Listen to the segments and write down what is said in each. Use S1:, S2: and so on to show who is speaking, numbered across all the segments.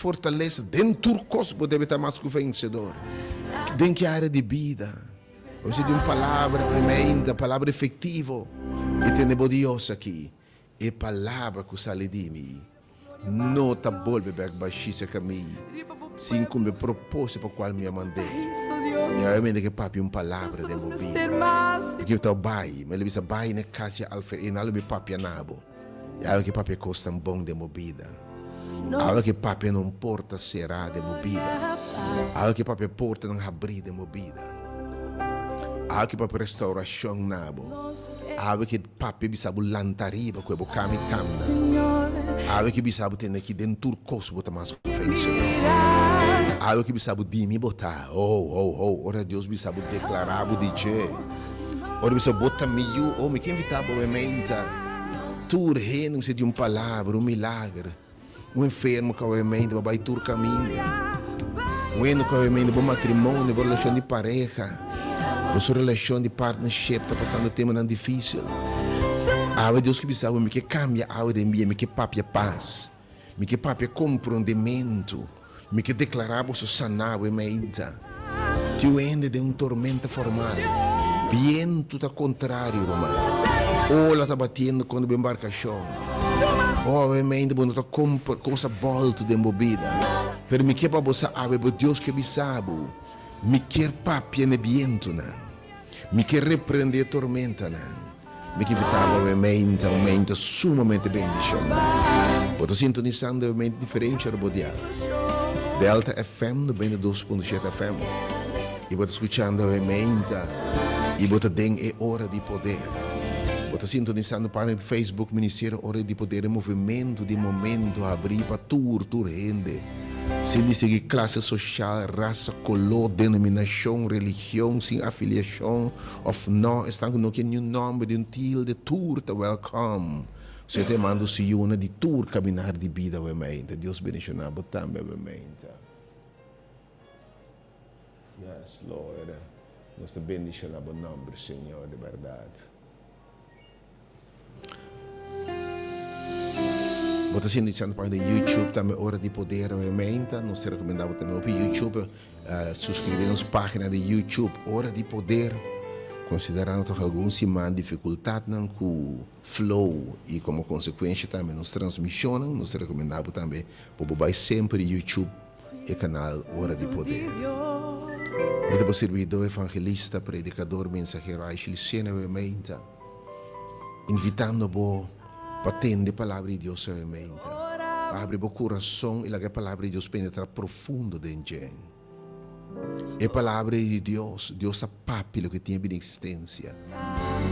S1: fortaleza dentro do cosmo deve estar mais que vencedor. Dentro que área de vida. Você tem uma palavra, uma palavra efetiva. E temos Deus aqui. E palavra que sai de mim. Não está volve para baixar caminho. Sim, como propósito para o qual me mandei. E eu me que papi uma palavra de minha vida. Porque eu estou bem, mas ele disse bem na casa alfa e não me papi nabo. E eu que papi costa bom de minha vida. Eu que papi não porta será de minha vida. Eu que papi porta não abrir de minha vida. Eu que papi restauração nabo. Eu que papi bisabu lantariba com o cami camna. Eu que bisabu ter aqui dentro do cosmo tá mais vencedor. Eu que bisabu de me botar. Ora Deus bisabu declarar o DJ. Ora bisabu botar meio, me quem invitava o ementa. Tur reino se de uma palavra, um milagre. Um enfermo que o ementa vai tur caminho. Um eno que o ementa bom matrimônio, boa relação de pareja. A sua relação de partnership está passando tempo não difícil. Deus que bisabu me que cambia a hora de mim, me que papia paz. Me que papia compreendimento. Me que declarava o sanado e meinta. Tu ende de tormenta formal. Viento tá contrário, irmão. Ola tá batendo quando embarcação. E meinta quando tá coisa volta de movida. Pero me que para você ave Deus que bisabu. Me quer papia ne viento não. Me quer repreender tormenta não. Me que vitava uma meinta sumamente bendição. Estou sintonizando uma mente diferente a rodear. Delta FM 92.7 FM. E vou escutando a emenda. E vou ter hora de poder. Vou sintonizando a página do Facebook Ministério Hora de Poder, movimento de momento, abrir para tur rende. Sem seguir classe social, raça, color, denominação, religião, sem afiliação, of não, estão com nenhum nome de tilde, tur, welcome. Se te mando se una di tur caminhar de vida obviamente. Deus bendicionado também obviamente. Yes, Lord. Nós te bendicionamos o nome, Senhor, de verdade. Vou estar sintonizando para o YouTube também, Hora de Poder obviamente. Nós te recomendamos também o YouTube, subscrever-nos página de YouTube, Hora de Poder. Considerando que alguns se mandam dificuldade com o flow e como consequência também nos transmissões, nós recomendamos também para sempre YouTube e canal Hora de Poder. Eu servidor, evangelista, predicador, mensageiro, Aishilicena, obviamente, invitando-vos para atender a palavra de Deus, obviamente, para abrir o coração e a palavra de Deus penetrar profundo dentro. É a palavra de Deus, Deus sabe o que tem em existência.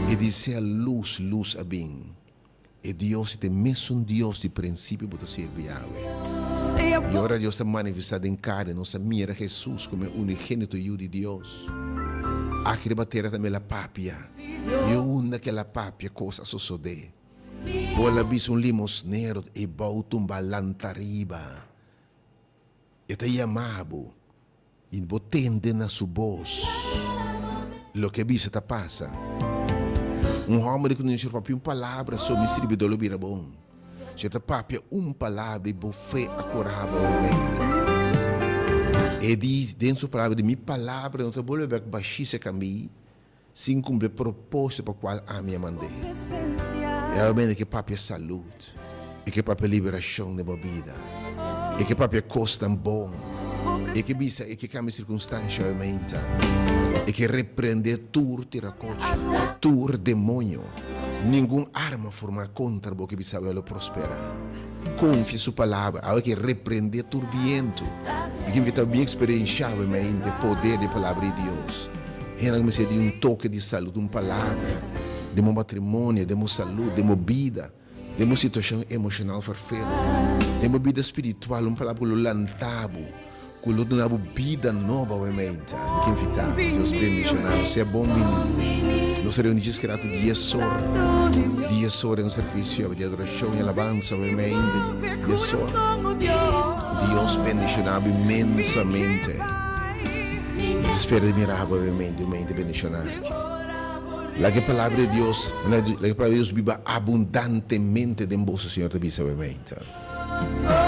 S1: E diz a luz a bem. E Deus é mesmo um Deus de princípio para servir a Yahweh. E agora Deus está manifestado em carne, nós mira Jesus como unigênito de Deus. Aqui bater também a papia. E uma aquela papia coisa sucede. Bola bis limosnero e bautumba lantariba. E te chamado. E botende na sua voz o que bisa ta passa. Homem que não enxerga papi uma palavra só me distribuidor bira bom. Se ta papi uma palavra e bofé acorava obviamente. E diz dentro da palavra de minha palavra não te vou levar baixíssima caminho sem cumprir propósito para o qual a minha mandei. E obviamente que papi é saúde. E que papi é liberação de minha vida. E que papi é costa bom. E que bisa e que cambia circunstância aumenta. E que repreende tur tiracoche, tur demônio. Nenhuma arma formada contra o que bisa ela prosperar. Confie sua palavra, ao que repreende turbiento. E que invita bem experienciar o poder da palavra de Deus. E não me de toque de saúde, uma palavra, de meu matrimônio, de minha saúde, de minha vida, de minha situação emocional farfela, de minha vida espiritual, uma palavra lantabo. Quando nós temos vida nova, obviamente, que invitar, Deus bendicionado, você é bom menino. Nós reunimos grato dia sora no serviço de adoração e alabança, obviamente, dia sora. Deus bendicionado imensamente. Espero de mirar, obviamente, bendicionado. La que palavra de Deus, viva abundantemente de vosso Senhor, obviamente.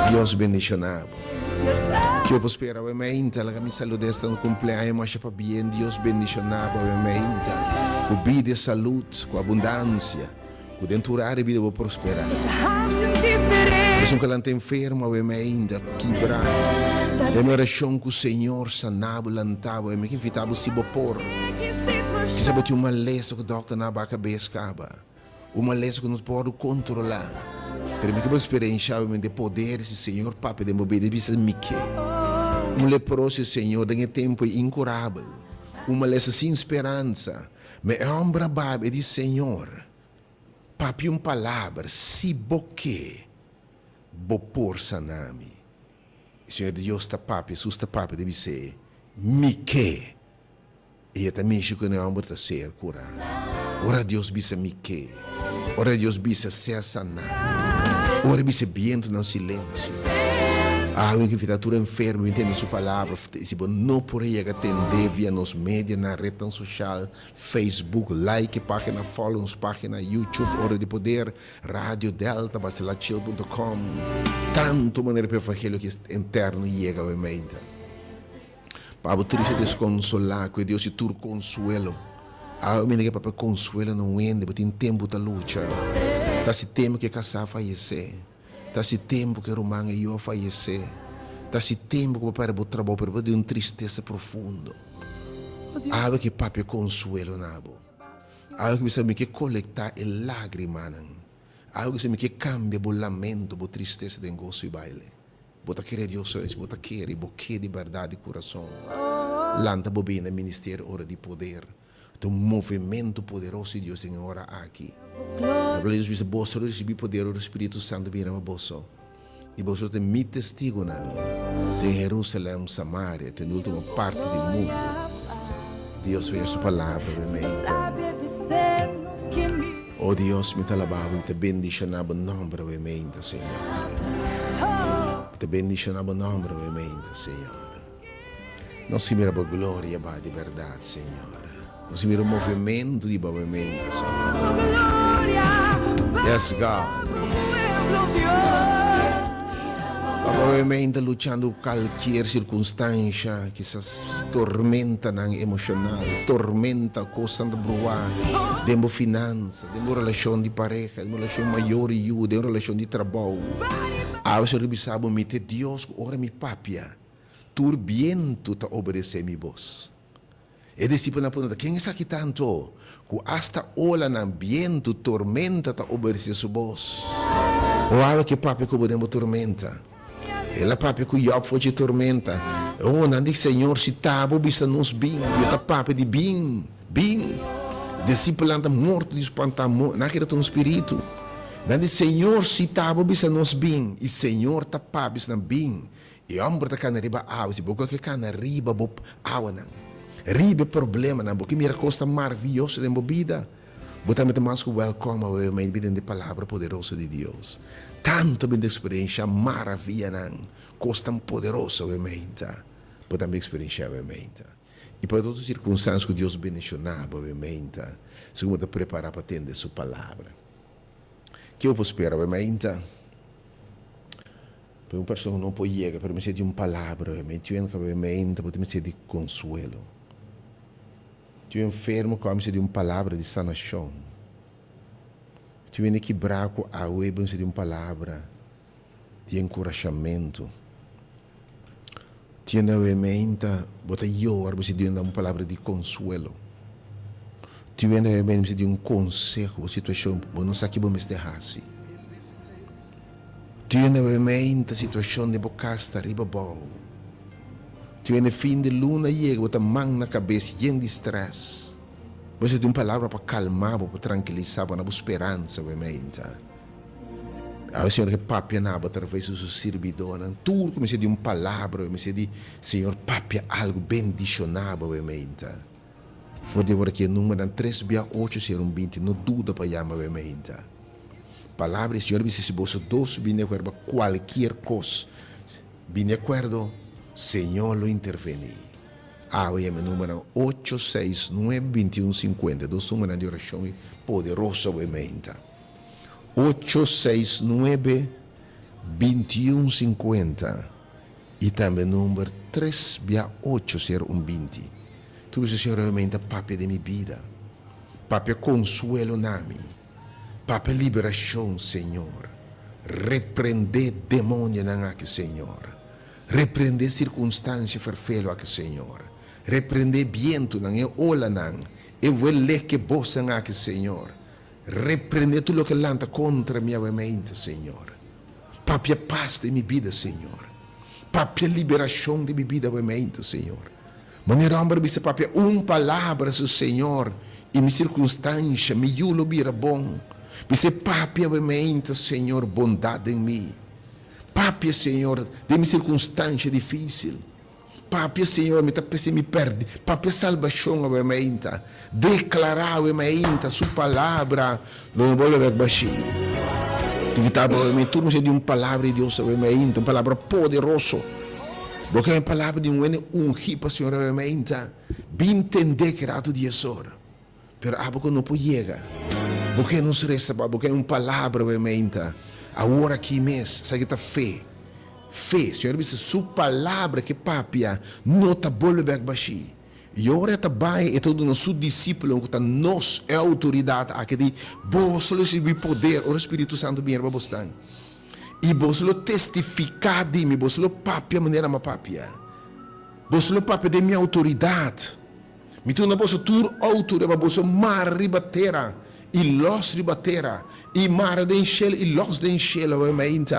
S1: Deus bendicionado. Que eu prospera, obviamente, ela me saluda esta no cumpleaños, mas para bem, Deus bendicionava, obviamente, com vida e saúde, com abundância, com denturar e vida vou prosperar. Mas um calante enfermo, obviamente, quebrar. Tem uma oração com o Senhor sanava, lantava, que invitava se por. Que sabe ter uma lesão que o doutor na cabeça acaba, uma lesão que nos pode controlar. Pero que vou experienciar de poder esse Senhor, Papa, de mover de vista mique. Leproso, Senhor, tem tempo incurável. Uma lesão sem esperança. Mas é um brabado de Senhor. Papi, palavra, se boque, bopor sanami. Senhor Deus está papi, susta papi, deve ser mique. E também que não é um está ser curado. Ora Deus bisa mique. Ora Deus bisa ser sanado. Ora bisa viento no silêncio. Que invitatura enfermo, entende sua palavra. Se você não poderia atender via nos mídias, na rede social, Facebook, like, página, follow, página, YouTube, Hora de Poder, Rádio Delta, bacelachil.com. Tanto maneira para o evangelho que interno chega, obviamente. Para triste desconsolar, que Deus se tur consuelo. Me liga para consuelo não ende, porque tem tempo da luta. Tá se tempo que casar falecer. Tá se tempo que Romão e eu falecer. Tá se tempo que o pai o trabalho para de uma tristeza profunda. Algo que papi consuelo nabo. Algo que sabe que coletar e lágrima. Algo que sabe que cambia o lamento, a tristeza de gozo e baile. Bota querer Deus, bota querer, boque de verdade e coração. Lanta bobina ministério hora de poder. Um movimento poderoso de Deus tem hora aqui. Deus diz, você recebe poder do Espírito Santo vira uma bolsa. E você tem mi testigo de Jerusalém, Samaria, tem a última parte do mundo. Deus fez a sua palavra, obviamente. Oh Deus, me alabava e te bendicionava o nome, obviamente, Senhor. Te bendicionava o nome, obviamente, Senhor. Nós que mira a glória de verdade, Senhor. Nós mira o movimento de movimento, Senhor. Yes, God. Obviamente, lutando qualquer circunstância que se tormenta emocional, tormenta constante bruar, demo finança, demo relação de pareja, demo relação maior e eu, demo relação de trabalho. Você revisava me te Deus, ora mi papia, turbiento ta obedecer mi voz. E discípulo na pergunta, quem é aqui tanto? Que hasta ola na viento, tormenta ta obedecer sua voz. Ou que papi que podemos tormenta. Ela papi que Job foi de tormenta. Oh, nandi Senhor, se tabo bisa nos bem, eu ta papi de bem. Discípulo anda morto de espantar, naquele teu espírito. Nandi Senhor, se tabo bisa nos bem, e Senhor ta papi na bem. E homem ta cana riba água, se boca que cana riba água não. Ribe problema não, porque mira coisa maravilhosa de uma vida. Botamos mais que welcome ao meio de palavra poderosa de Deus. Tanto bem de experiência maravilha não, coisa poderosa obviamente. Botamos experiência obviamente. E para todas as circunstâncias que Deus bendicionava obviamente, se você preparar para atender sua palavra. Que eu posso esperar obviamente. Para uma pessoa não pode chegar, para me ser de uma palavra obviamente, para me ser de consuelo. Tu enfermo como se de uma palavra de sanação. Tu vem quebrar com a web de uma palavra de encorajamento. Tu vem bota eu se de uma palavra de consuelo. Tu vem se de um conselho, situação, não sabe que vamos deixar assim. Tu vem a situação de bocasta riba bom. Tu no fim de luna chega, bota mão na cabeça, cheio de estresse. Você tem uma palavra para calmar, para tranquilizar, para dar esperança, obviamente. O Senhor que papia nada através do seu servidor. Tudo como se de uma palavra, como se de Senhor papia algo bendicionável, obviamente. Foi de agora que o número 368, Senhor, 20, não duda para chamar, obviamente. Palavra do Senhor, se você doce, bem de acordo com qualquer coisa, bem de acordo, Senhor lo interveni. Hoje é meu número 869-2150. Dos números de oração poderosa, obviamente. 869-2150. E também número 3:8-20. Tu dices, Senhor, realmente, Papi de minha vida. Papi, consuelo na mim. Papi, liberação, Senhor. Repreender demônio na aqui, Senhor. Repreender circunstância farfelo aqui, Senhor. Repreender viento na e ola na e vele que bossa na aqui, Senhor. Repreender tudo que lanta contra minha mente, Senhor. Papi, a paz de minha vida, Senhor. Papi, a liberação de minha vida, mente, Senhor. Maneira homem, disse, papi, palavra, Senhor, e minha circunstância, me julo vira bom. Disse, papi, mente, Senhor, bondade em mim. Papi, Senhor, de minha circunstância difícil. Papi, Senhor, me perde. Papi, salvação, mente. Declarar, mente, sua palavra, não vou levar baixinho. Tu estava tudo de palavra de Deus, mente, uma palavra poderosa. Porque é uma palavra de ungido, Senhor, mente. Bem entender que era tu dia só. Pero algo não pode chegar. Porque não se resta, porque é uma palavra, mente. Agora aqui mesmo, sabe que fé. Fé, Senhor, disse, sua palavra que papia, não está volver baixinho. E agora também é todo nosso discípulo que nós é autoridade aqui de vos receber poder o Espírito Santo bem para você. E vos testificar de mim, vos papia maneira ma papia. Vos papia de minha autoridade. Me torna vos tur autoridade, vos mar ribatera e los ribatera e mar de enchel e los de enchel obviamente.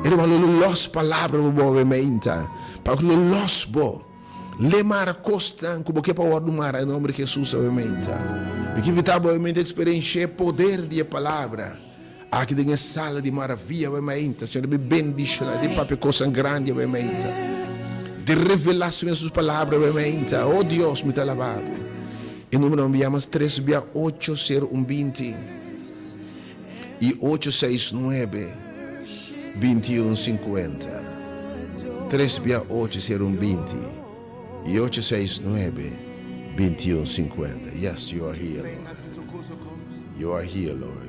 S1: Ele falou los palavras obviamente. Para los bo. Le mar costa como que para o mar em nome de Jesus obviamente. Porque evitava obviamente experiência poder de palavra. Aqui tem uma sala de maravilha obviamente. Senhor me bendice de papel coisa grande obviamente. De revelação de suas palavras obviamente. Oh Deus me te alabado. Em nome não enviamos 3:8-0-20 e 869-2150. 3:8-0-20 e 869-2150. Yes, you are here, Lord. You are here, Lord.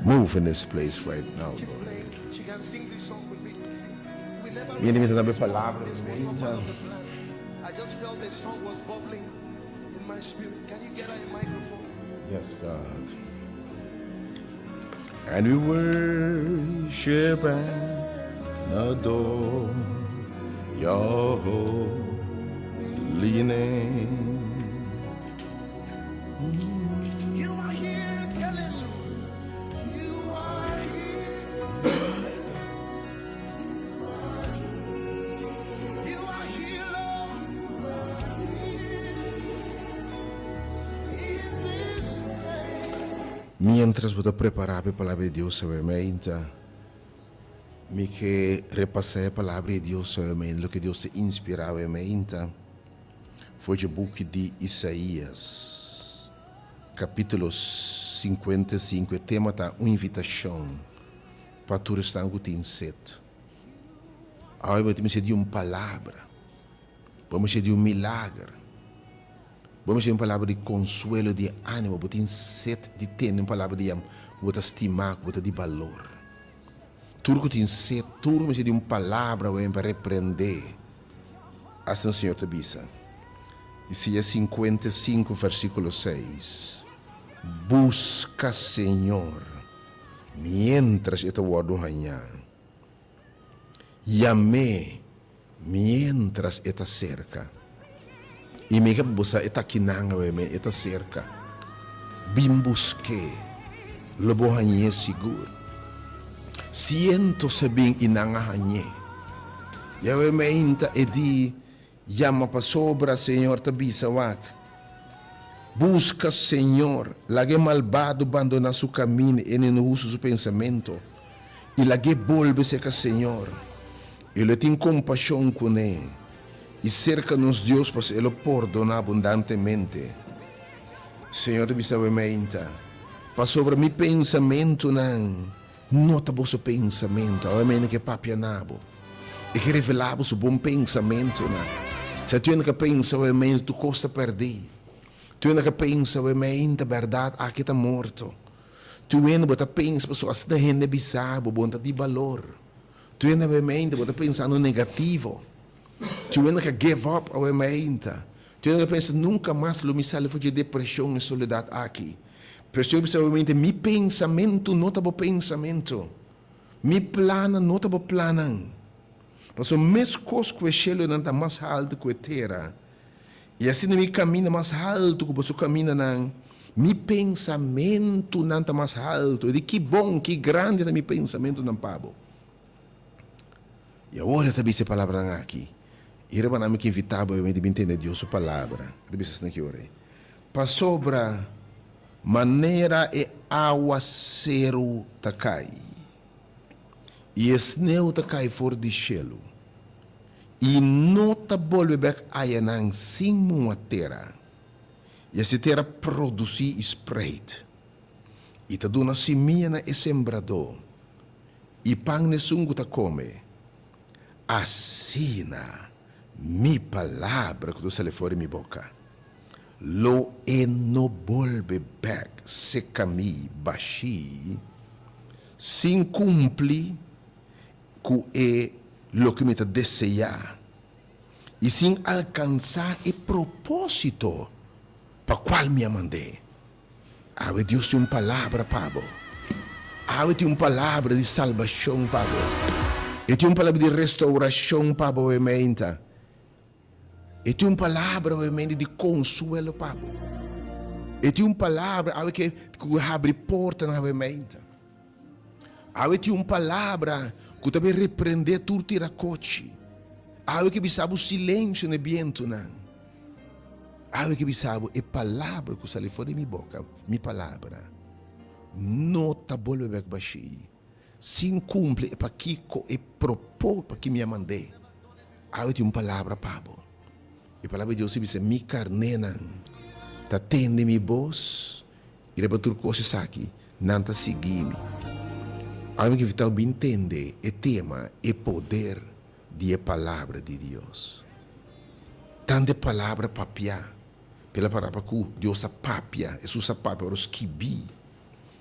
S1: Move in this place right now, Lord. Minha limita sabe palavras.
S2: I just felt the song was bubbling in my spirit. Can you get a microphone?
S1: Yes, God. And we worship and adore your holy name.
S2: You are here, tell him. You are here. You are here, Lord. In this
S1: Mientras você preparar a palavra de Deus, obviamente, me que repassar a palavra de Deus, obviamente, o que Deus te inspirou, obviamente, foi o book de Isaías, capítulo 55, o tema está uma invitação para tu estar em sede. Agora vamos dizer de uma palavra, vamos dizer de um milagre, vamos dizer uma palavra de consuelo, de ânimo, você tem sede de ter uma palavra de você estimar, você de valor. Tudo que tem sede, tudo vamos dizer de uma palavra para repreender. Assim o Senhor te avisa. Isaías 55, versículo 6. Busca, Senhor, mientras esta word hanya. Llame, mientras esta cerca. E me busa esta kinanga, esta cerca. Bim busque, lobo hanya seguro. Siento sabing inangahanye. Yawe mainta edi llama pa sobra, Senhor, tabisa wak. Busca, Senhor, lage malvado abandona su caminho e não usa su pensamento. E lage volve-se com Senhor. Ele tem compaixão com ele. E cerca-nos Deus para ele perdonar abundantemente. Senhor, tabisa mainta. Pa sobra mi pensamento nota vosso pensamento, amém, que papi nabo. E que revelava o bom pensamento, se tu não pensa, amém, tu costa perder. Tu não pensa, amém, a verdade, aqui está morto. Tu não pensa, pessoas da gente bisabo, bom, de valor. Tu ainda mente, você pensando negativo. Tu ainda que give up a mente. Tu ainda pensa nunca mais lo me sale de depressão e soledade aqui. Percebe obviamente mi pensamento não tá bom pensamento. Mi plana não tá bom planang. Mas o mesmo coisa que o cielo não tá mais alto que a terra. E assim mi caminha mais alto que você caminha não. Mi pensamento não está mais alto. E que bom, que grande é mi pensamento não pabo. E agora também essa palavra aqui. E era para mim que invitava eu de entender Deus a palavra. Deve ser aqui ora. Para sobra maneira e aguacero ta cai. E esneu ta cai fora de cielo. E não ta volve back ayanang sem uma terra. E essa terra produzir spread. E ta dona semia na sembrador. E pang ne sungo ta come. Assina mi palavra que tu sale fora mi boca. Lo no volve back se cami baixi. Sin cumpli que é lo que me ta desejar. E sin alcançar o propósito para qual me mandei. Ave Deus tem uma palavra, Pablo. Ave tem uma palavra de salvação, Pablo. E tem uma palavra de restauração, Pablo, obviamente. E tem uma palavra, obviamente, de consuelo, Pablo. E tem uma palavra, ave que abre porta, obviamente. Ave tem uma palavra que também repreender tudo tiracoche. Ave que bisabo o silêncio no viento, não. Ave que bisabo é palavra que sale fora de minha boca, minha palavra. Não tá volve back baixi. Sin cumpre para que é propor para que me mandei. Ave tem uma palavra, Pablo. E a palavra de Deus diz: mi carnena, tá tende mi voz, e depois tudo coisas aqui, não tá seguindo. Ave que vital bem entende o tema, o poder de a palavra de Deus. Tanta palavra papia, pela palavra que Deus a papia, Jesus a papia, os kibi,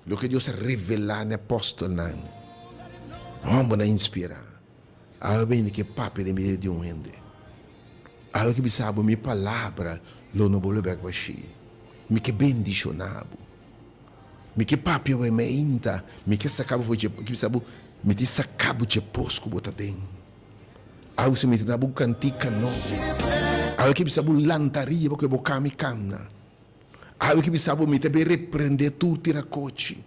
S1: lo que Deus a revelar no apóstolo não. Vamos inspirar. Ave bem que papia de meio de ende. Ave que bisabo minha palavra, lo no bolo back baixi. Me que bendicionado. Me que papia vai me inta, me que sacabo foi que bisabo, me te sacabo de posco bota dentro. Ave se me te dá cantica novo. Ave que bisabo lantaria porque boca me camna. Ave que bisabo me te repreender tudo tira coche.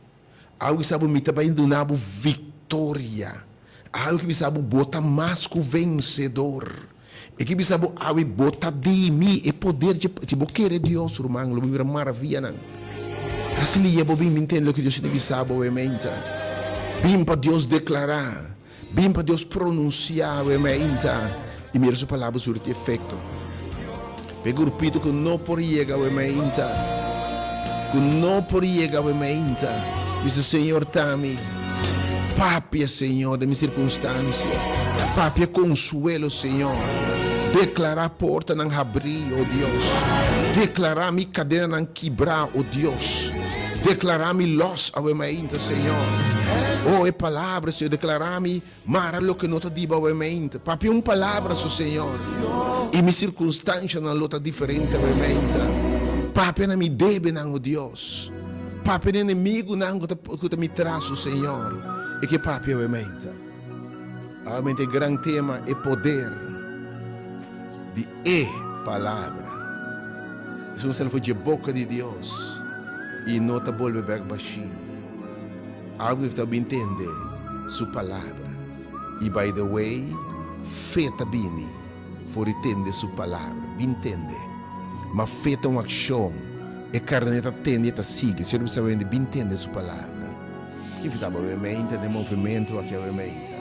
S1: Ave que bisabo me te indo na vitória. Ave que bisabo bota mais que vencedor. E que bisabo ave bota de mim e poder de querer Deus, irmão, lo vira maravilha não. Assim ele ia bem entender o que Deus te bisabo obviamente. Bem para Deus declarar, bem para Deus pronunciar obviamente. E mira sua palavra sobre efeito. Pega o repito que não por chegar obviamente. Que não por chegar obviamente. Diz Senhor Tami. Papia, Senhor, de minha circunstância. Papia, consuelo, Senhor. Declarar a porta não abrir, oh Deus. Declarar minha cadeira não quebrar, oh Deus. Declarar minha luz, obviamente, Senhor. Oh, é palavra, Senhor. Declarar-me, mara lo que não te diga, obviamente. Papia, uma palavra, Senhor. E minha circunstância não é diferente, obviamente. Papia, não me deve, não, oh Deus. Papia, não inimigo, não, que me traz, Senhor. E que papia, obviamente. Obviamente, o grande tema é poder de palavra. Isso não foi de boca de Deus. E não te volve back baixi. Algo que também entende sua palavra. E by the way, feita bem, for entender sua palavra. Bem entende. Mas feita uma ação. E carneta tende a seguir. Se você não bem entende sua palavra. Que estava obviamente de movimento aqui obviamente.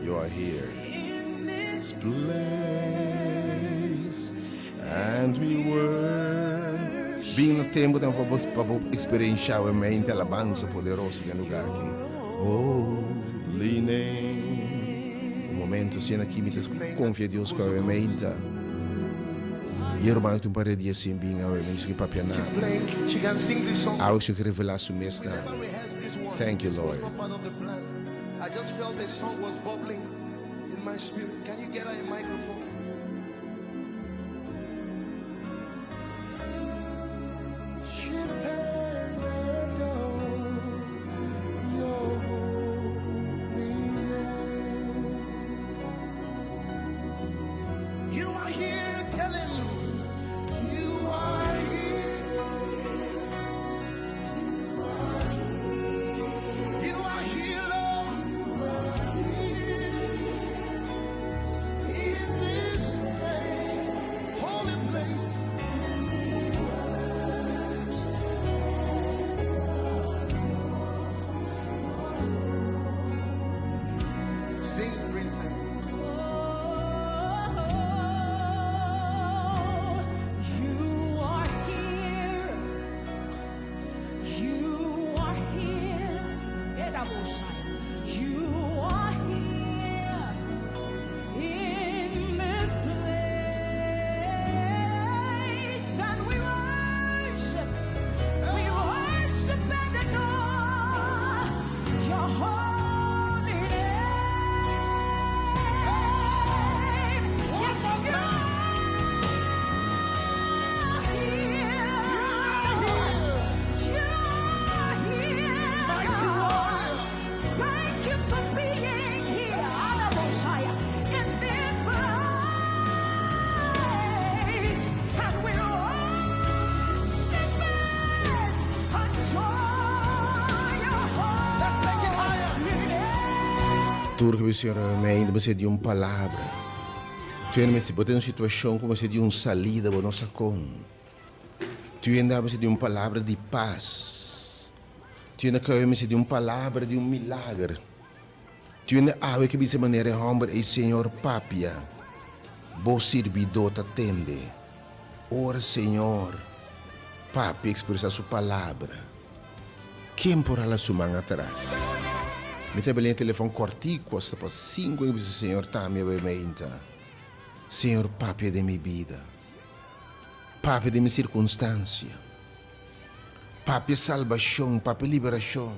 S1: You are here in this place, and we were. Bem no tempo para experienciar obviamente a alabança poderosa do lugar aqui. Holy name. Um momento sendo aqui me confia Deus com obviamente. E eu mando um par de dias sem bem, eu me diz que papi na.
S2: Keep playing. She can sing this song.
S1: Algo que revelar su mes na.
S2: Never rehearsed this one.
S1: Thank you,
S2: This
S1: Lord.
S2: was not part of the plan. I just felt the song was bubbling in my spirit. Can you get her a microphone? Should have never known your holy name. You are here, tell him. You are here. You are here, Lord. In this place, holy place. Sing, princess.
S3: You are here. You are here. You are here in this place, and we worship and adore your holy name. Yes, you are here. You are here.
S2: Mighty warrior.
S3: Thank you for being here, Anamoshaya, in this place. And we worship and adore your
S2: Let's take it higher.
S3: holy name.
S1: Tudo que o Senhor me ainda você de uma palavra. Tu ainda me botar uma situação como você de uma salida para nossa com. Tu ainda você de uma palavra de paz. Tu ainda que você de uma palavra de um milagre. Tu ainda há que bisa maneira homem e Senhor papia. Bo servidor te atende. Ora Senhor, papi expressa sua palavra. Quem por ela sumang atrás? Me tem telefone cortico, hasta para 5 anos, Senhor, tá me bementa. Senhor, papi de minha vida. Papi de minha circunstância. Papi salvação, papi liberação.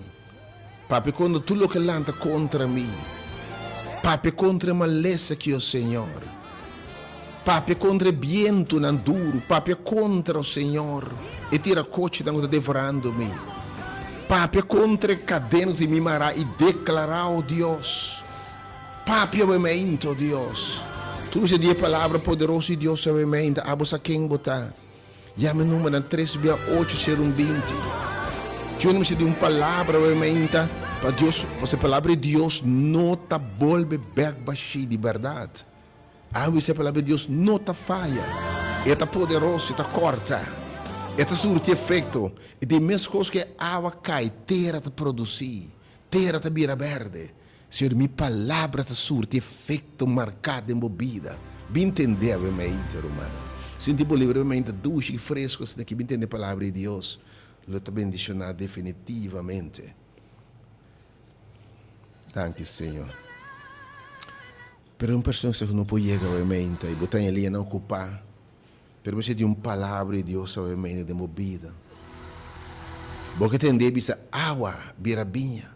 S1: Papi quando tudo que lanta contra mim. Papi contra a maleza que o Senhor. Papi contra viento nan duro. Papi contra o Senhor. E tira coche da devorando-me. Papi contra cadena de mimará e declarar, oh Deus. Papi obviamente, Deus. Tu você diz a palavra poderosa de Deus obviamente. Abos a quem botar. Já me número 368 Tu não se de uma palavra obviamente. Para Deus, essa palavra de Deus não te volve baixo de verdade. Essa palavra de Deus não te falha. É poderosa, é corta. Esta surte efeito e de mesma coisa que a água cai, terra te produzir, terra te vira verde. Senhor, minha palavra te surte efeito marcado em bebida. Bem entender, obviamente, irmão. Senti livremente duche e fresco, se daqui bem entender a palavra de Deus. Lo te bendicionar definitivamente. Danke, Senhor. Pero uma pessoa que não pode chegar, obviamente, e botar ali a não ocupar. Pero você tem uma palavra de Deus, obviamente, de movida. Porque tem essa água, birabinha.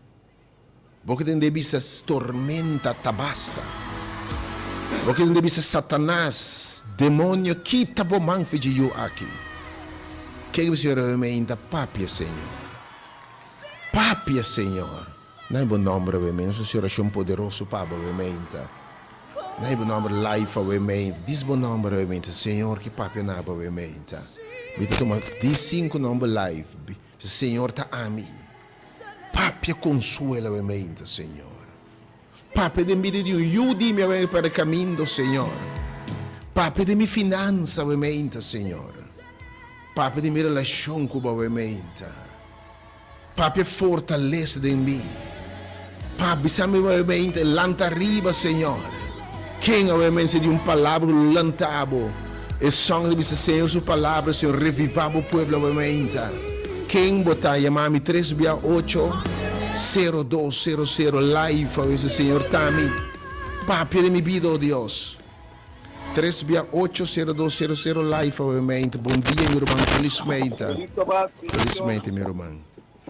S1: Porque tem essa tormenta, tabasta. Porque tem essa Satanás, demônio, que tabomang de eu aqui. Que você obviamente, papia, Senhor. Papia, Senhor. Não é bom nome, obviamente, o Senhor é um poderoso, Papa, obviamente. Não é bom nome, life, obviamente. Diz bom nome, obviamente, Senhor, que papia não, obviamente. Diz 5 nomes life. Senhor, tá a mim. Papia consuela, obviamente, Senhor. Papia de mim, ajude-me para o caminho, Senhor. Papia de minha finança, obviamente, Senhor. Papia de minha relação com, obviamente. Papia fortalece de mim. Papia, sabe, obviamente, lanta arriba, Senhor. Quem, obviamente, de uma palavra lantabo. E sangue de Senhor, sua palavra, Senhor, revivava o povo, obviamente. Quem botar, chamar-me 368-0200 live, Senhor, Tami. Papia de minha vida, oh Deus. 3680200 live, obviamente. Bom dia, meu irmão. Felizmente. Felizmente, meu irmão.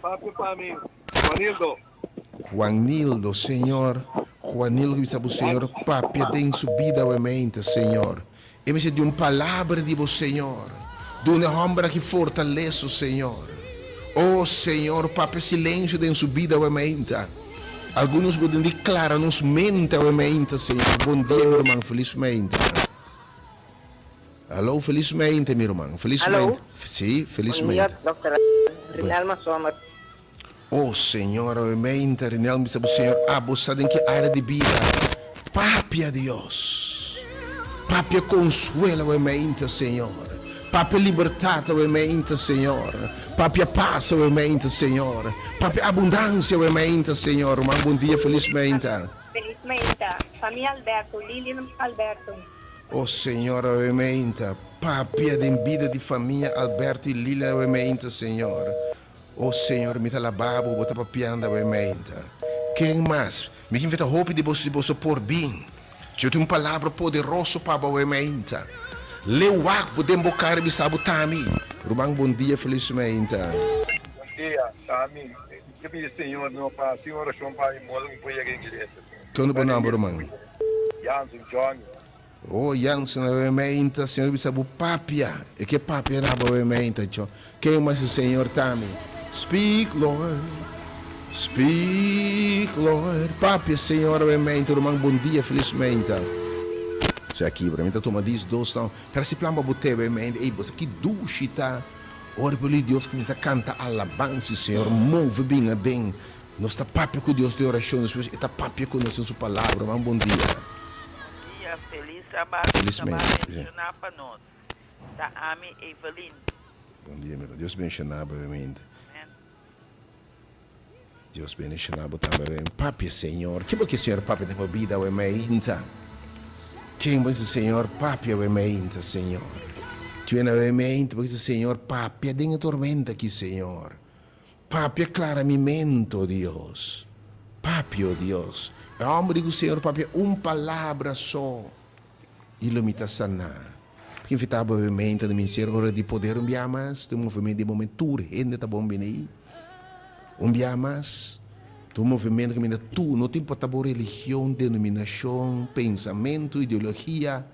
S4: Papi para mim, Juanildo.
S1: Juanildo, Senhor. Juanildo, que sabe o Senhor. Papi, tem subida, obviamente, Senhor. E me de uma palavra de você, Senhor. De uma ombra que fortalece, Senhor. Oh, Senhor, papi, silêncio de subida, obviamente. Alguns podem declarar, nos mente, obviamente, Senhor. Bom dia, meu irmão. Felizmente. Alô, felizmente, meu irmão. Felizmente.
S5: Alô?
S1: Sim,
S5: Bom
S1: felizmente.
S5: dia, doutora Rinalma Sommer.
S1: Oh, Senhor, obviamente, Rinaldo, sabe o Senhor, abusado em que área de vida. Papi a Deus. Papi consuelo, obviamente, Senhor. Papi libertata, obviamente, Senhor. Papi a paz, obviamente, Senhor. Papi abundância, obviamente, Senhor. Um bom dia, felizmente.
S6: Felizmente, família Alberto, Lilian Alberto.
S1: Oh, Senhor, obviamente. Papi a vida de família Alberto e Lilian, obviamente, Senhor. Oh, Senhor, me dá la babo, bota papianda, obviamente. Quem mais? Me invita a roupa de você por bem. Eu tenho uma palavra poderosa para obviamente. Leu a poder bocar me sabotami. Rumang, bom dia, felizmente.
S4: Bom dia, Tami. Que pedi Senhor, não para a senhora chamar e mola um pouco a igreja.
S1: Que é o nome, Rumang?
S4: Jansen, John.
S1: Oh, Jansen, obviamente, Senhor, me sabe papia. E que papia na obviamente, tio. Quem mais o Senhor, Tami? Speak, Lord. Speak, Lord. Papia, Senhor, obviamente, Rumang, bom dia, felizmente. Já aqui, para mim, tá tomando isso, dois, não. Para se plamba botar, obviamente, ei, você que duchita. Ora, pelo Deus, começa a cantar alabança, Senhor, move bem a den. Nós está papia com Deus de oração, nós está papia com nós em sua palavra, mas bom dia.
S7: Dia feliz trabalho,
S1: Felizmente,
S7: mencionar para nós. Da Ami Evelyn.
S1: Bom dia, meu Deus bendiga, obviamente.
S7: Amém.
S1: Deus bendiga também. Papi, Senhor, que porque Senhor, papi, tem vida, obviamente. Quem vai ser Senhor, papi, obviamente, Senhor. Tu é obviamente, porque Senhor, papi, tem a tormenta aqui, Senhor. Papi, aclaramento, Deus. Papi, oh Deus. É homem do Senhor, papi, uma palavra só. Ilumita sana. Porque invitava, obviamente, no ministério, hora de poder, mais, de movimento de momento, ainda tá bom, bem aí. Mais. Do movimento que ainda tu, não tem importa a religião, denominação, pensamento, ideologia.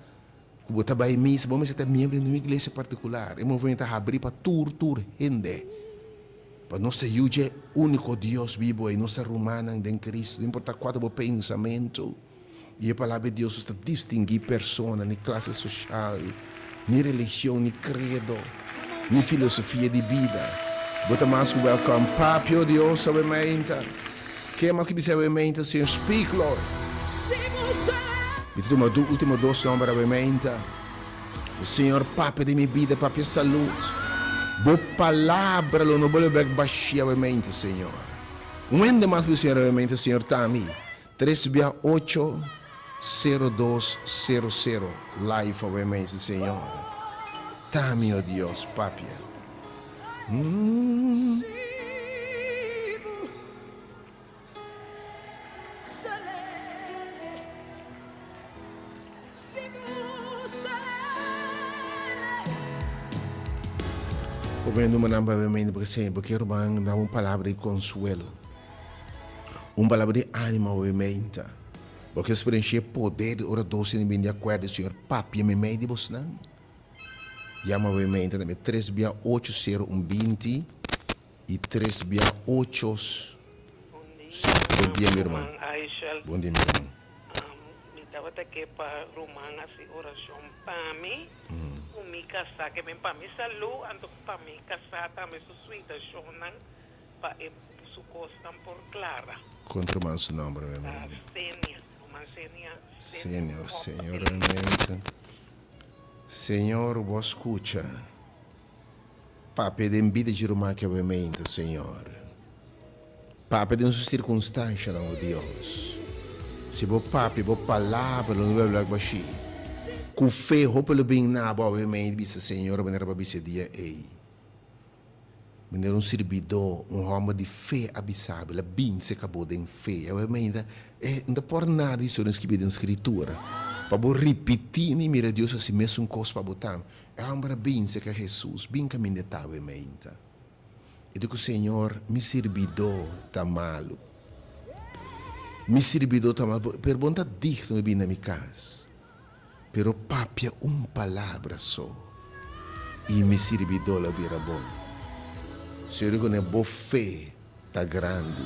S1: Que você vai missa, vamos ser membro de uma igreja particular. É um movimento a abrir para tur, gente. Para nós ter o único Deus vivo e nossa romana em Cristo. Não importa qual é o pensamento. E a palavra de Deus está distinguir pessoas, nem classe social, nem religião, nem credo, nem filosofia de vida. Bota mais welcome, papi, oh Deus, obviamente. Quem mais que precisa obviamente, Senhor, speak, Lord. E toma último doce nome, obviamente. Senhor, papi de minha vida, papi, saúde. Boa palavra, lo não vou baixar, obviamente, Senhor. Onde mais que o Senhor, obviamente, Senhor, Tami. 3680200 live, obviamente, Senhor. Tami, oh Deus, papi. Obviamente, porque irmão dá uma palavra de consuelo, uma palavra de ânimo, obviamente, porque se preencher poder de orador, se não de acordo, Senhor, papi, me meio de você, não? Llama, obviamente, também 3680120 e 368. Bom dia, meu irmão. Bom dia, meu irmão.
S7: Me estava aqui para Román, assim, oração para mim. Me casar, que me para mim saúde, ando para mim casar, também sua suíta, chonan, para su costa por Clara.
S1: Contra o nosso nome, obviamente.
S7: Sênia, Román Sênia.
S1: Senhor, Senhor, obviamente. Senhor, vos escuta. Papi, de vida de Román, que obviamente, Senhor. Papi, de nossas circunstâncias, não, Deus. Se vos papi, vos palavra, não vai falar baixi. Com fé, roupa lo bem na boa, obviamente, disse Senhor, maneira para esse dia, ei. Maneira servidor, homem de fé abissível, a bem se acabou de fé, obviamente, não por nada isso não escrever na escritura. para bo repetir ni mira Deus assim mesmo coisa para botar. É uma benção que Jesus bem caminho tava menta. E digo Senhor, me servidor tá malo. Me servidor tá malo. Pergunta digno de vir na minha casa. Pero papia palavra só. E me servidor la vira bom. Senhor, com a boa fé tá grande.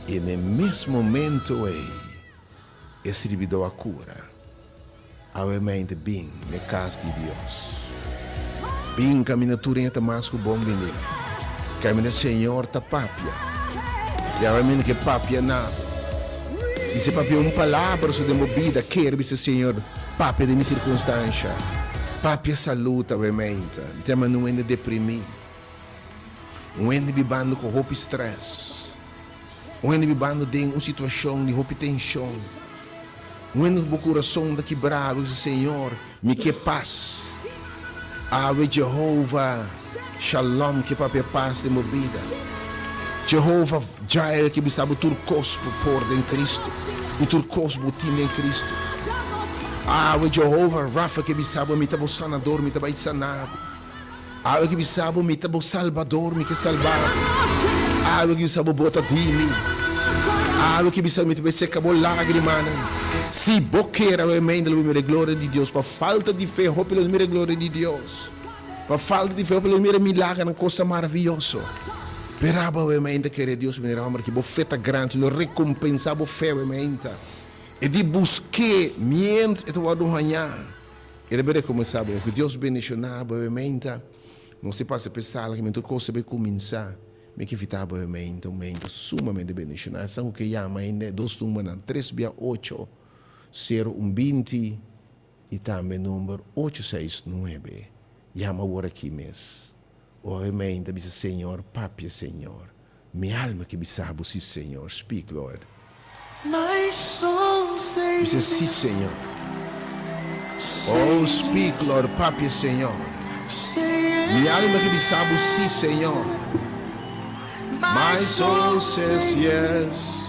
S1: E no mesmo momento é servidor a cura. Obviamente bem na casa de Deus. Bem caminha turenta mais que o bom venir. Caminha Senhor tá papia. E obviamente que papia nada. E se papia palavra sobre a vida, quer dizer Senhor, papia de minha circunstância. Papia saúde, obviamente. Tema não é deprimir. Não é vivendo com roupa estresse. Não é vivendo de uma situação de roupa tensão. Não é no coração da quebrado, Senhor, me que paz. Ave Jehová, Shalom, que papia paz de minha vida. Jehová Jair, que me sabe tur cospo por em Cristo. E tur cospo tinha em Cristo. Ave Jehová Rafa, que me sabe me tabo sanador, me tabo sanado. Ave que me sabe me tabo salvador, me que salvado. Ave que me sabe bota de mim. Ave que me sabe me tabo secabo lágrima. Se boqueira o emenda pela minha glória de Deus, para falta de fé, pela minha glória de Deus. Para falta de fé, pela minha milagre, uma coisa maravilhosa. Peraba o emenda que Deus me dá, que bo feta grande, lo recompensava fé o emenda. E de buscar mientras eu vou amanhã. E deveria começar, porque Deus bendicionava o emenda. Não se passa a pensar que tudo coisa vai começar. Me que fitava o emenda, um momento sumamente bendicionado. Sabe o que chama ainda? 2 números, 3 via 8. 020 e também número 869. Chama agora aqui mesmo. Obviamente, diz Senhor, papia Senhor. Minha alma que me sabe, sim Senhor. Speak, Lord.
S2: My soul says,
S1: Diz sim Senhor. Oh, speak, Lord, papia Senhor. Minha alma que me sabe, sim Senhor. My soul says yes.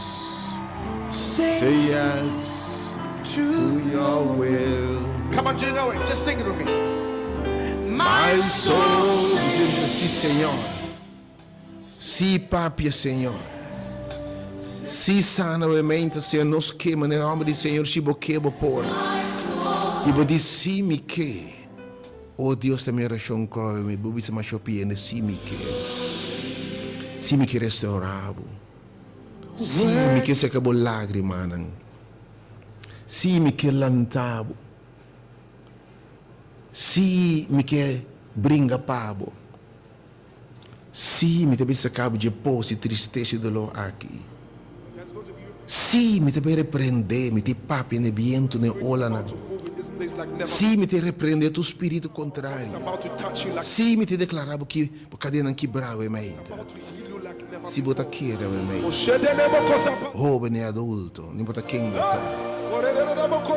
S1: Say yes. To your will.
S2: Come on, do you know it? Just sing it with me.
S1: My soul diz sim Senhor. Sim, papia Senhor. Sim, sana a mente, Senhor, nos queima no nome do Senhor, se boqueba por. E vou dizer sim me que. Oh Deus, também rachou com me, vou dizer mais chopia, sim me que. Sim me que restaurado. Sim me que se acabou lágrima, sim me que lantavo. Sim me que brinca pabo. Sim me também se acaba de pôr e tristeza e dolor aqui. Sim me também repreender, me te papi ne viento ne olana. Sim me te repreender tu espírito contrário. Sim me te declarava que por cadena quebrava e mente. Se botar queira, jovem e adulto, não importa quem está.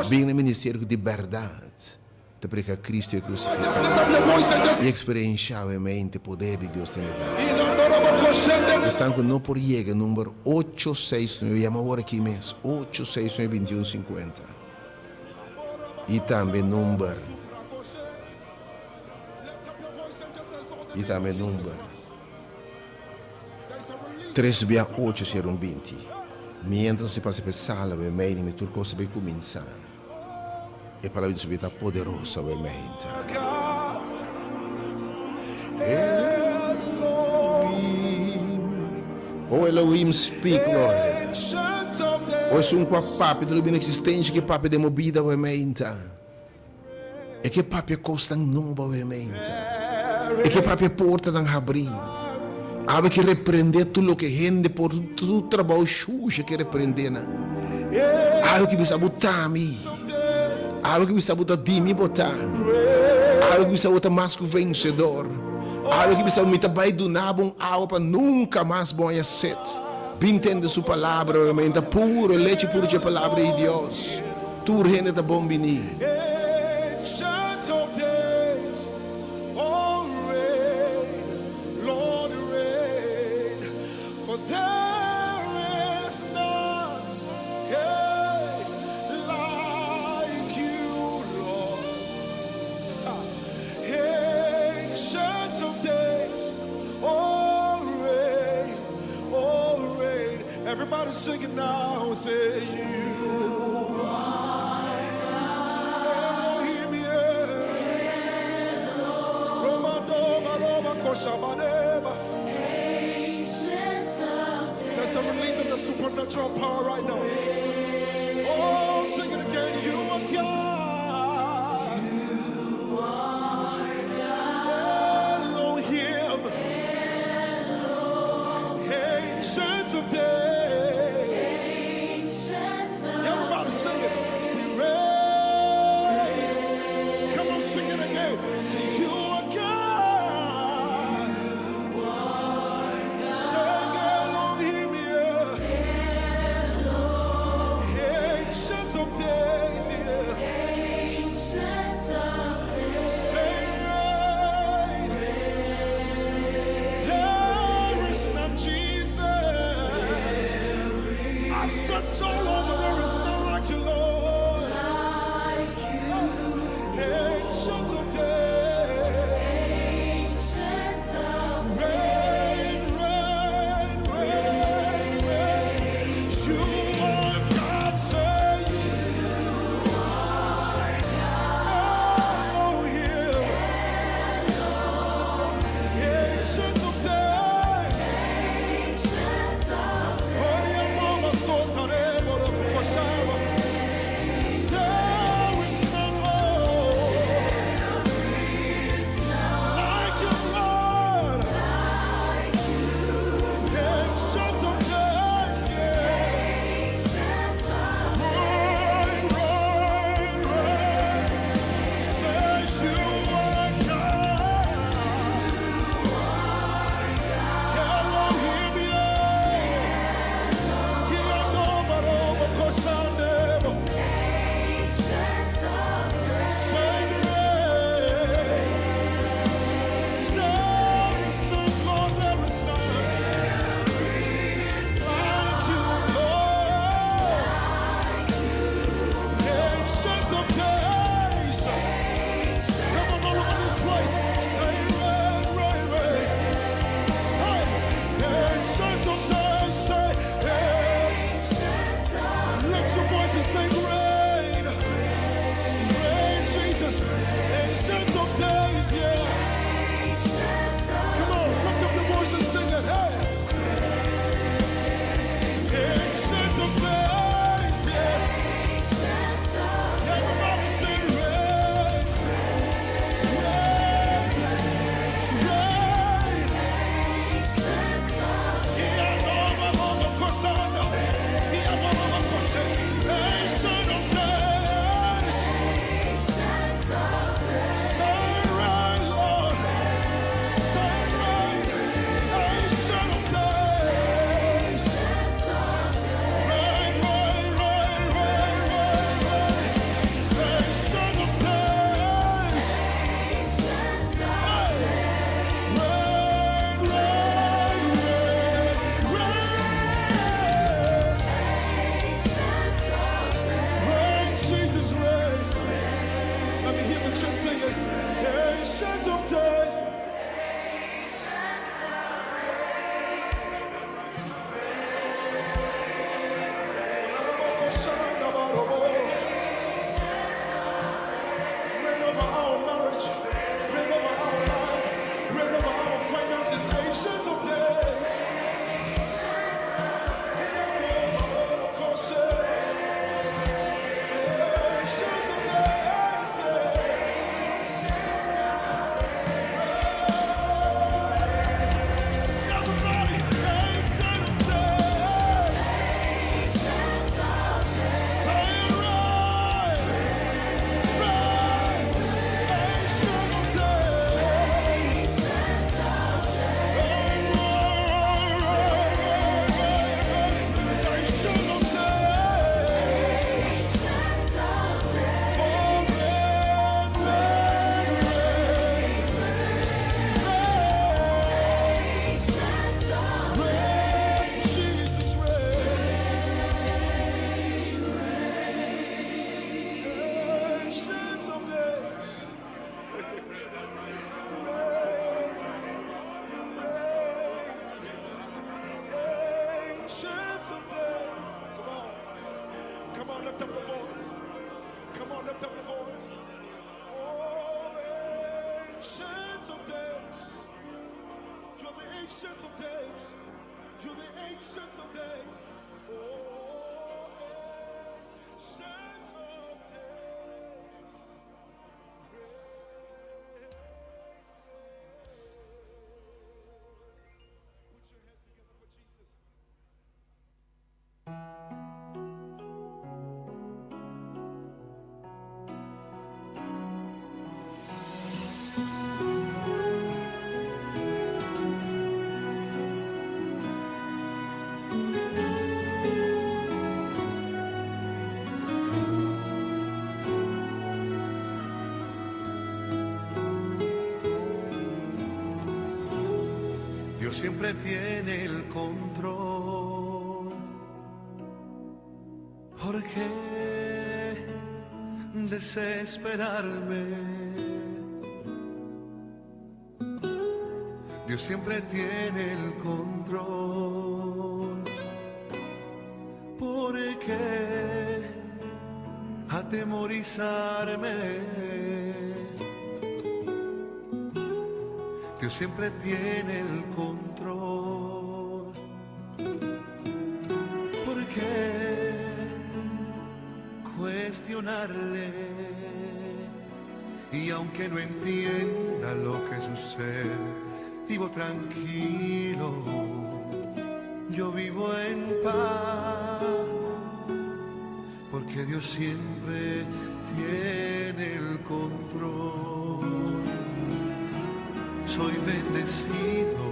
S1: Bem no ministério de verdade. Te preca Cristo e crucificado. E experienciar a mente o poder de Deus tem lugar. Estão com não por chega, número 869, chama agora aqui mesmo, 869-2150. E também número. 368-020. Mientras se passa per sala, o meio, me turco se vai começar. E a palavra de Deus está poderosa, obviamente. Oh Elohim, speak, Lord. Hoje um papo de lumina existente que papo de movida, obviamente. E que papo costa não, obviamente. E que papo porta não abrir. Há que repreender tudo o que rende por tu trabalho sujo que repreender. Há que bisa botami. Há que bisa botar dimi botar. Há que bisa botar mais que vencedor. Há que bisa me tabai do nabo água para nunca mais bom a sete. Entende sua palavra, obviamente, puro, leite puro de palavra de Deus. Tu reina da bom bini.
S2: like you.
S8: Everybody sing it now. Say you are Elohim, yeah. Roma, Doma, Roma, Koshabaneba. There's a release of the supernatural power right now. Oh, sing it again. You are God. You are God. Elohim. Ancient of days. Everybody sing it. Sing rain. Come on, sing it again. Sing you are God. Sing Elohim, yeah. lift up your voice. Come on, lift up your voice. Oh, ancient of days. You're the ancient of days. You're the ancient of days. Oh, ancient of days. Put your hands together for Jesus.
S2: Dios siempre tiene el control. ¿Por qué desesperarme? Dios siempre tiene el control. ¿Por qué atemorizarme? Dios siempre tiene el control. ¿Por qué cuestionarle? Y aunque no entienda lo que sucede, vivo tranquilo, yo vivo en paz, porque Dios siempre tiene el control. Soy bendecido,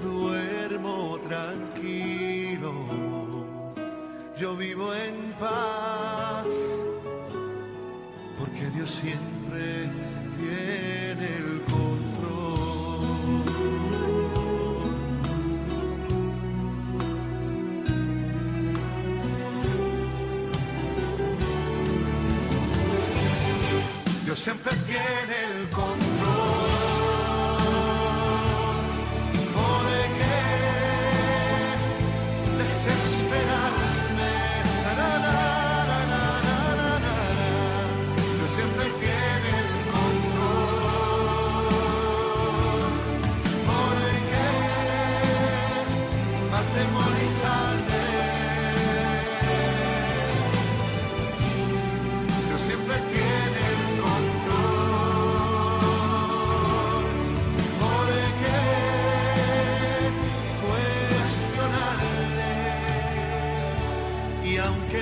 S2: duermo tranquilo, yo vivo en paz, porque Dios siempre tiene el control. Dios siempre tiene el control.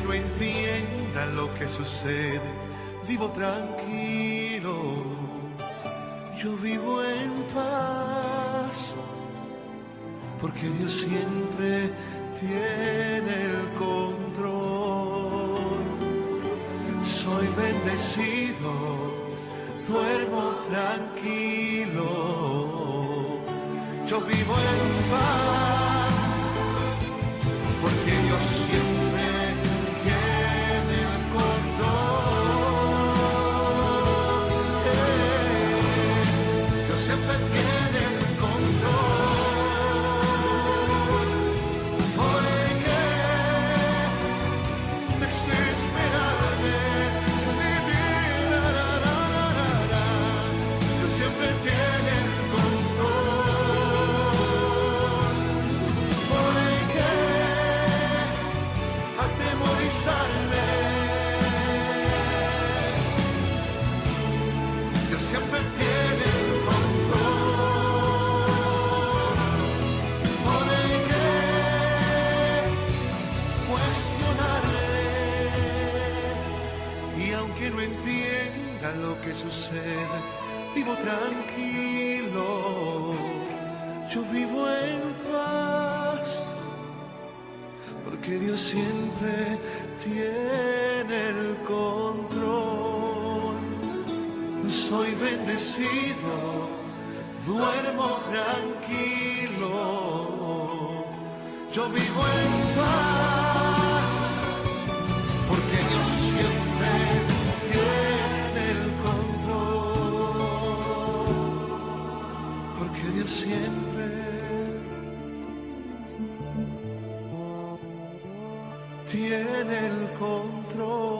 S2: No entienda lo que sucede, vivo tranquilo, yo vivo en paz, porque Dios siempre tiene el control. Soy bendecido, duermo tranquilo, yo vivo en paz, porque Dios siempre lo que sucede, vivo tranquilo, yo vivo en paz, porque Dios siempre tiene el control. Soy bendecido, duermo tranquilo, yo vivo en paz, porque Dios siempre tiene el control, porque Dios siempre tiene el control.